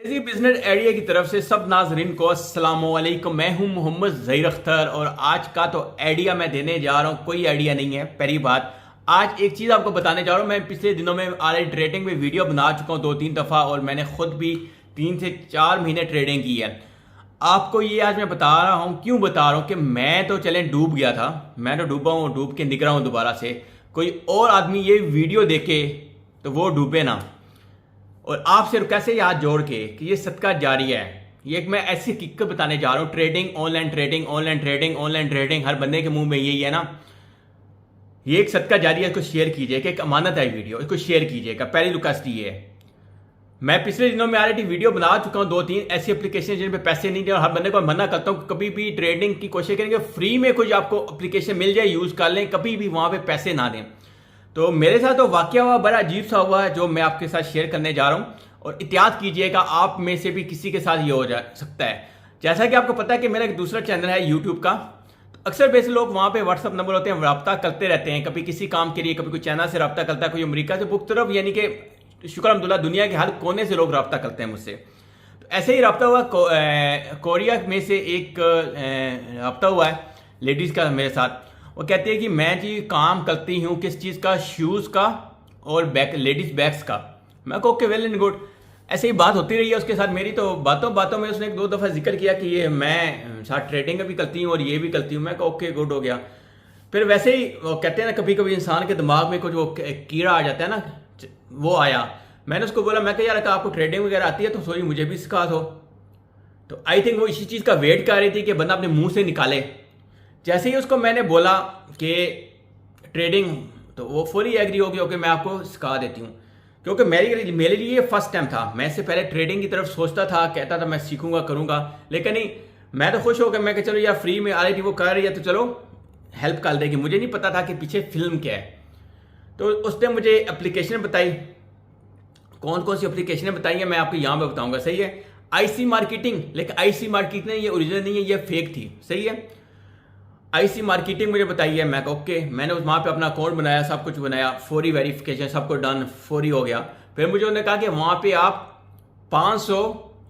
Crazy business idea की तरफ से सब नाजरीन को अस्सलाम वालेकुम। मैं हूं मोहम्मद ज़हीर अख्तर और आज का तो आइडिया मैं देने जा रहा हूं, कोई आइडिया नहीं है। पहली बात, आज एक चीज़ आपको बताने जा रहा हूं। मैं पिछले दिनों में ऑलरेडी ट्रेडिंग में वीडियो बना चुका हूं 2-3 दफ़ा और मैंने खुद भी 3 से 4 महीने ट्रेडिंग की है। आपको ये आज मैं बता रहा हूं, क्यों बता रहा हूं कि मैं तो चले डूब गया था, मैं तो डूबा हूं, डूब के निकला हूं दोबारा से। कोई और आदमी ये वीडियो देखे तो वो डूबे ना। और आपसे कैसे याद जोड़ के कि ये सदका जारी है। ये एक मैं ऐसी हकीकत बताने जा रहा हूँ। Trading, online trading, online trading, online trading, हर बंदे के मुंह में यही है ना। ये एक सदका जारी है, इसको शेयर कीजिएगा। एक अमानत है वीडियो, इसको शेयर कीजिएगा। पहली रिक्वेस्ट ये है। मैं पिछले दिनों में ऑलरेडी वीडियो बना चुका हूँ 2-3 ऐसी एप्लीकेशन जिन पे पैसे नहीं दे, और हर बंदे को मना करता हूँ कभी भी ट्रेडिंग की कोशिश करेंगे फ्री में कुछ आपको एप्लीकेशन मिल जाए, यूज़ कर लें, कभी भी वहाँ पे पैसे ना दें। तो मेरे साथ तो वाकया हुआ, बड़ा अजीब सा हुआ है, जो मैं आपके साथ शेयर करने जा रहा हूँ। और एहतियात कीजिएगा, आप में से भी किसी के साथ ये हो जा सकता है। जैसा कि आपको पता है कि मेरा एक दूसरा चैनल है यूट्यूब का। तो अक्सर वैसे लोग वहाँ पे व्हाट्सअप नंबर होते हैं, रब्ता करते रहते हैं, कभी किसी काम के लिए, कभी कोई चाइना से रब्ता करता है, कोई अमेरिका से, बुक तरफ, यानी कि शुक्र अल्हम्दुलिल्लाह दुनिया के हर कोने से लोग रब्ता करते हैं मुझसे। तो ऐसे ही रब्ता हुआ कोरिया में से एक रब्ता हुआ है लेडीज़ का मेरे साथ। वो कहती है कि मैं जी काम करती हूँ किस चीज़ का, शूज़ का और बैग, लेडीज़ बैग्स का। मैं को ओके, वेल एंड गुड। ऐसे ही बात होती रही है उसके साथ मेरी। तो बातों बातों में उसने 1-2 दफ़ा जिक्र किया कि ये मैं साथ ट्रेडिंग भी करती हूँ और ये भी करती हूँ। मैं को ओके, गुड हो गया। फिर वैसे ही वो कहते हैं ना, कभी कभी इंसान के दिमाग में कुछ वो कीड़ा आ जाता है ना, वो आया। मैंने उसको बोला, मैं कहा यार आपको ट्रेडिंग वगैरह आती है तो सॉरी मुझे भी सिखा दो। तो आई थिंक वो इसी चीज़ का वेट कर रही थी कि बंदा अपने मुँह से निकाले। जैसे ही उसको मैंने बोला कि ट्रेडिंग, तो वो फुली एग्री हो गया, ओके मैं आपको सिखा देती हूँ। क्योंकि मेरे लिए ये फर्स्ट टाइम था। मैं इससे पहले ट्रेडिंग की तरफ सोचता था, कहता था मैं सीखूंगा, करूंगा, लेकिन नहीं। मैं तो खुश हो गया। मैं चलो यार फ्री में आ रही थी, वो कर रही है तो चलो हेल्प कर देगी। मुझे नहीं पता था कि पीछे फिल्म क्या है। तो उसने मुझे एप्लीकेशन बताई, कौन कौन सी एप्लीकेशनें बताई है मैं आपको यहाँ पे बताऊंगा, सही है। आईसी मार्केटिंग, लेकिन आईसी मार्केटिंग ये ओरिजिनल नहीं है, ये फेक थी, सही है। आईसी मार्केटिंग मुझे बताई है। मैं ओके, मैंने वहाँ पे अपना अकाउंट बनाया, सब कुछ बनाया, फौरी वेरिफिकेशन सब कुछ डन, फौरी हो गया। फिर मुझे उन्होंने कहा कि वहाँ पे आप 500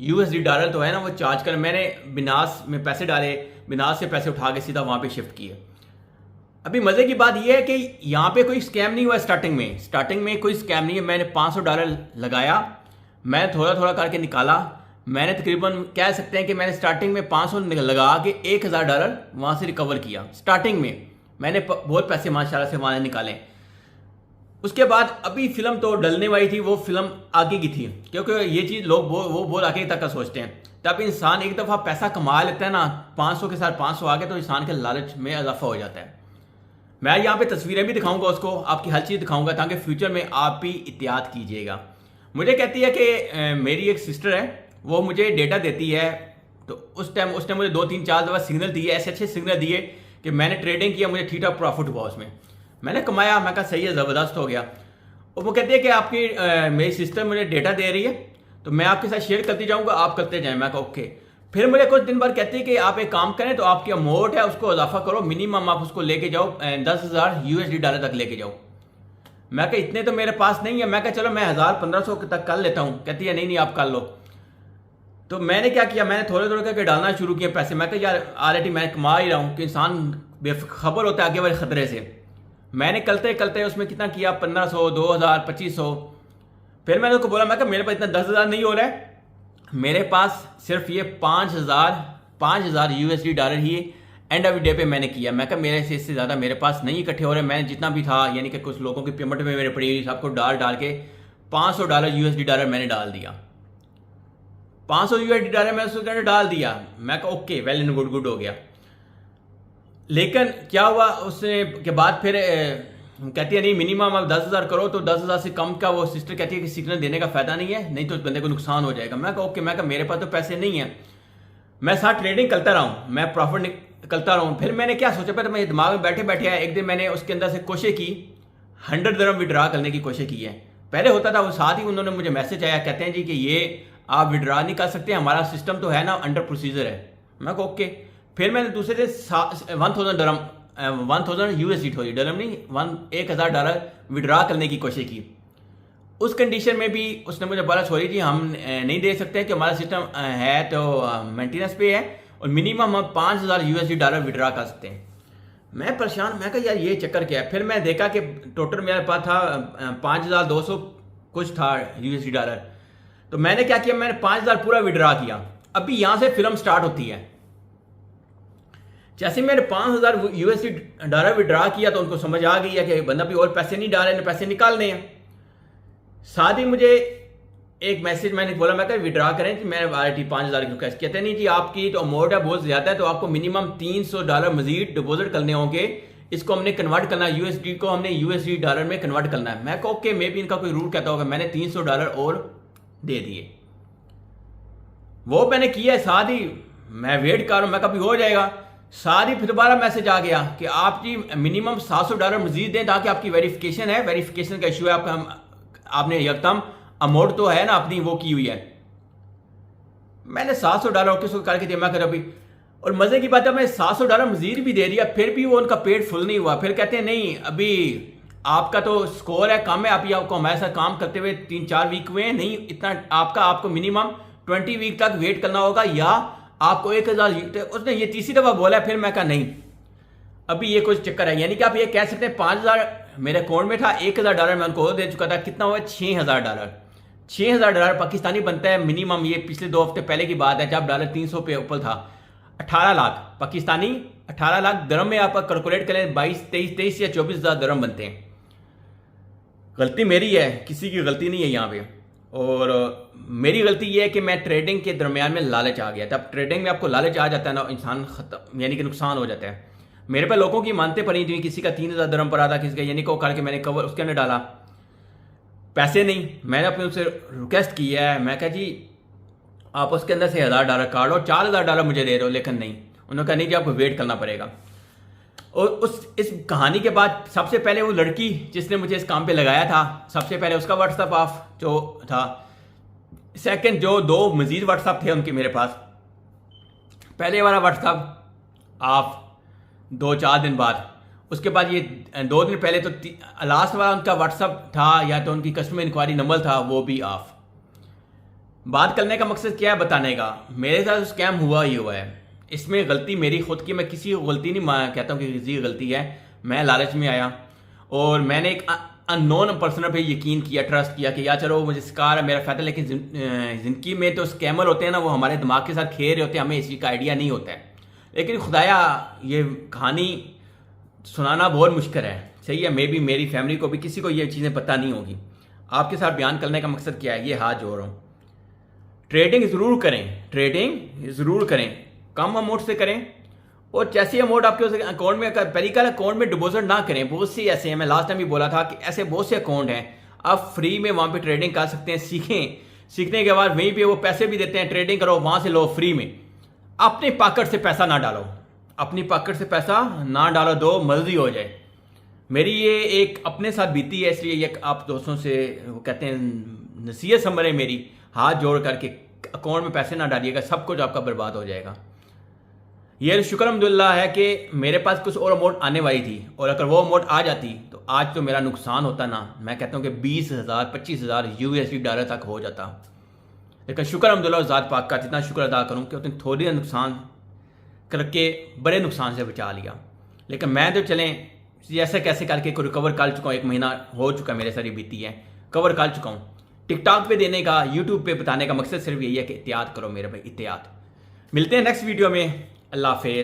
यूएसडी डॉलर तो है ना वो चार्ज कर। मैंने बिनास में पैसे डाले, बिनास से पैसे उठा के सीधा वहाँ पे शिफ्ट किए। अभी मज़े की बात यह है कि यहाँ पे कोई स्कैम नहीं हुआ। स्टार्टिंग में कोई स्कैम नहीं है। मैंने 500 डॉलर लगाया, मैं थोड़ा थोड़ा करके निकाला। मैंने तकरीबन कह सकते हैं कि मैंने स्टार्टिंग में 500 लगा के 1000 डॉलर वहाँ से रिकवर किया। स्टार्टिंग में मैंने बहुत पैसे माशाल्लाह से वहाँ निकाले। उसके बाद अभी फिल्म तो डलने वाली थी, वो फिल्म आगे की थी, क्योंकि ये चीज़ लोग वो बहुत आगे तक का सोचते हैं। तब इंसान एक दफ़ा पैसा कमा लेता है ना, 500 के साथ 500 आ गए तो इंसान के लालच में इजाफा हो जाता है। मैं यहाँ पे तस्वीरें भी दिखाऊंगा उसको, आपकी हर चीज़ दिखाऊंगा, ताकि फ्यूचर में आप भी एहतियात कीजिएगा। मुझे कहती है कि मेरी एक सिस्टर है, वो मुझे डेटा देती है। तो उस टाइम उसने मुझे 2-3-4 दफ़ा सिग्नल दिए, ऐसे अच्छे सिग्नल दिए कि मैंने ट्रेडिंग किया, मुझे ठीक ठाक प्रॉफिट हुआ उसमें, मैंने कमाया। मैं कहा सही है, ज़बरदस्त हो गया। और वो कहती है कि आपकी मेरी सिस्टर मुझे डेटा दे रही है तो मैं आपके साथ शेयर करती जाऊँगा, आप करते जाएँ। मैं कहा ओके। फिर मुझे कुछ दिन बाद कहती है कि आप एक काम करें, तो आपकी अमाउंट है उसको इजाफा करो, मिनिमम आप उसको लेके जाओ 10,000 यूएसडी डॉलर तक लेके जाओ। मैं कहा इतने तो मेरे पास नहीं है। मैं कहा चलो मैं 1000-1500 तक कर लेता हूँ। कहती है नहीं आप कर लो। तो मैंने क्या किया, मैंने थोड़े थोड़े करके डालना शुरू किया पैसे। मैं कहा यार ऑलरेडी मैं कमा ही रहा हूँ, कि इंसान बेखबर होता है आगे वाले खतरे से। मैंने करते करते उसमें कितना किया, 1500, 2000, 2500। फिर मैंने उसको बोला, मैं कहा मेरे पास इतना 10,000 नहीं हो रहा है, मेरे पास सिर्फ ये 5,000 USD dollar he end of day पे मैंने किया। मैं कहा मेरे से इससे ज़्यादा मेरे पास नहीं इकट्ठे हो रहे। मैंने जितना भी था, यानी कि कुछ लोगों की पेमेंट में मेरे पड़ी, सबको डाल के 500 डॉलर यूएसडी डॉलर मैंने डाल दिया। 500 यूएसडी डॉलर मैंने उसके अंदर डाल दिया। मैं कहा ओके, वेल एंड गुड हो गया। लेकिन क्या हुआ उसने के बाद फिर कहती है नहीं मिनिमम आप 10,000 करो। तो 10,000 से कम का वो सिस्टर कहती है कि सिग्नल देने का फायदा नहीं है, नहीं तो बंदे को नुकसान हो जाएगा। मैं कहा ओके। मैं कहा मेरे पास तो पैसे नहीं है। मैं साथ ट्रेडिंग करता रहा हूँ, मैं प्रॉफिट निकलता रहा हूँ। फिर मैंने क्या सोचा, पहले मैं दिमाग में बैठे बैठे आया, एक दिन मैंने उसके अंदर से कोशिश की 100 दिरहम विड्रा करने की कोशिश की है। पहले होता था वो, साथ ही उन्होंने मुझे मैसेज आया, कहते हैं जी कि ये आप विड्रा नहीं कर सकते, हमारा सिस्टम तो है ना अंडर प्रोसीजर है। मैं कहा ओके। फिर मैंने दूसरे से 1000 डरम 1000 यूएसडी थोड़ी डरम नहीं 1000 डॉलर विड्रा करने की कोशिश की। उस कंडीशन में भी उसने मुझे बोला सॉरी जी हम नहीं दे सकते कि हमारा सिस्टम है तो मेंटेनेंस पे है और मिनिमम हम $5000 विड्रा कर सकते हैं। मैं परेशान, मैं कहा यार ये चक्कर क्या है। फिर मैं देखा कि टोटल मेरे पास था 5200 कुछ था $। तो मैंने क्या किया, मैंने 5000 पूरा विड्रा किया। अभी यहां से फिल्म स्टार्ट होती है। जैसे मैंने $5000 विड्रा किया तो उनको समझ आ गई है कि बंदा भी और पैसे नहीं डाले, पैसे निकालने हैं। साथ ही मुझे एक मैसेज मैंने बोला, मैं विड्रा करें कि मैं RT 5000 क्यों कैश कहते नहीं जी आपकी तो अमाउंट है बहुत ज्यादा है तो आपको मिनिमम $300 मजीद डिपॉजिट करने होंगे। इसको हमने कन्वर्ट करना है USD को, हमने USD में कन्वर्ट करना है। मैं कहा ओके, मे भी इनका कोई रूल कहता होगा। मैंने $300 और दे दिए, वो मैंने किया। साथ ही मैं वेट कर रहा हूं, मैं कभी हो जाएगा। साथ ही फिर दोबारा मैसेज आ गया कि आप जी मिनिमम $700 मजीद दें ताकि आपकी वेरिफिकेशन है, वेरिफिकेशन का इशू है आपका, आपने यकदम अमाउंट तो है ना अपनी वो की हुई है। मैंने $700 किसको करके दिया, मैं कर अभी। और मजे की बात है मैं $700 मजीद भी दे दिया, फिर भी वो उनका पेट फुल नहीं हुआ। फिर कहते हैं नहीं अभी आपका तो स्कोर है कम है, अभी आपको हमारे साथ काम करते हुए 3-4 वीक हुए हैं, नहीं इतना आपको मिनिमम 20 वीक तक वेट करना होगा या आपको 1000। उसने ये तीसरी दफा बोला है। फिर मैं कहा नहीं अभी ये कुछ चक्कर है। यानी कि आप ये कह सकते हैं 5000 मेरे अकाउंट में था, $1000 मैं उनको दे चुका था। कितना हुआ? $6000। $6000 पाकिस्तानी बनता है मिनिमम। ये पिछले 2 हफ्ते पहले की बात है जब $300 पे ऊपर था। 18 लाख पाकिस्तानी, 18 लाख दरम में आप कैलकुलेट करें 23 या 24,000 दरम बनते हैं। गलती मेरी है, किसी की गलती नहीं है यहाँ पे। और मेरी गलती यह है कि मैं ट्रेडिंग के दरमियान में लालच आ गया था। अब ट्रेडिंग में आपको लालच आ जाता है ना, इंसान खत्म, यानी कि नुकसान हो जाता है। मेरे पे लोगों की मानते पड़ी थी, किसी का 3000 दरम पर आता, किसी का, यानी को करके मैंने कवर उसके अंदर डाला। पैसे नहीं, मैंने अपने उनसे रिक्वेस्ट किया है, मैं कहा जी आप उसके अंदर से $1000 काट लो, $4000 मुझे दे रहे हो, लेकिन नहीं। उन्होंने कहा नहीं जी आपको वेट करना पड़ेगा। और इस कहानी के बाद सबसे पहले वो लड़की जिसने मुझे इस काम पे लगाया था, सबसे पहले उसका व्हाट्सएप ऑफ जो था। सेकंड जो 2 मजीद व्हाट्सएप थे उनके मेरे पास, पहले वाला व्हाट्सएप ऑफ 2-4 दिन बाद, उसके बाद ये 2 दिन पहले तो लास्ट वाला उनका व्हाट्सएप था या तो उनकी कस्टमर इंक्वायरी नंबर था, वो भी ऑफ। बात करने का मकसद क्या है? बताने का। मेरे साथ स्कैम हुआ ही हुआ है, इसमें गलती मेरी खुद की। मैं किसी को गलती नहीं कहता हूँ कि किसी की गलती है। मैं लालच में आया और मैंने एक अननोन पर्सन पे यकीन किया, ट्रस्ट किया कि यार चलो मुझे शिकार है, मेरा फायदा। लेकिन जिंदगी में तो स्कैमर होते हैं ना, वो हमारे दिमाग के साथ खेल रहे होते हैं, हमें इसी का आइडिया नहीं होता है। लेकिन खुदाया ये कहानी सुनाना बहुत मुश्किल है, सही है। मे बी मेरी फैमिली को भी किसी को ये चीज़ें पता नहीं होगी। आपके साथ बयान करने का मकसद क्या है, ये हाथ जोड़ रहा हूँ। ट्रेडिंग ज़रूर करें, ट्रेडिंग ज़रूर करें, कम अमाउंट से करें। और जैसे अमाउंट आपके अकाउंट में, पेरिकल अकाउंट में डिपॉजिट ना करें। बहुत से ऐसे हैं, मैं लास्ट टाइम भी बोला था कि ऐसे बहुत से अकाउंट हैं, आप फ्री में वहाँ पे ट्रेडिंग कर सकते हैं। सीखें, सीखने के बाद वहीं पे वो पैसे भी देते हैं, ट्रेडिंग करो, वहाँ से लो फ्री में। अपने पॉकेट से पैसा ना डालो, अपनी पॉकेट से पैसा ना डालो, दो मर्जी हो जाए। मेरी ये एक अपने साथ बीती है, इसलिए ये आप दोस्तों से वो कहते हैं नसीहत समझें मेरी, हाथ जोड़ करके अकाउंट में पैसे ना डालिएगा, सब कुछ आपका बर्बाद हो जाएगा। ये शुक्र अल्हम्दुलिल्लाह है कि मेरे पास कुछ और अमाउंट आने वाली थी, और अगर वो अमाउंट आ जाती तो आज तो मेरा नुकसान होता ना, मैं कहता हूँ कि 20,000 25,000 USD तक हो जाता। लेकिन शुक्र अल्हम्दुलिल्लाह ज़ात पाक का, जितना शुक्र अदा करूँ कि उसने थोड़ी नुकसान करके बड़े नुकसान से बचा लिया। लेकिन मैं तो चलें जैसे कैसे करके को रिकवर कर चुका हूँ, 1 महीना हो चुका मेरे सारी बीती है, कवर कर चुका हूँ। टिकटॉक पे देने का, यूट्यूब पे बताने का मकसद सिर्फ यही है कि एहतियात करो मेरे भाई, एहतियात। मिलते हैं नेक्स्ट वीडियो में, अल्लाह हाफिज़।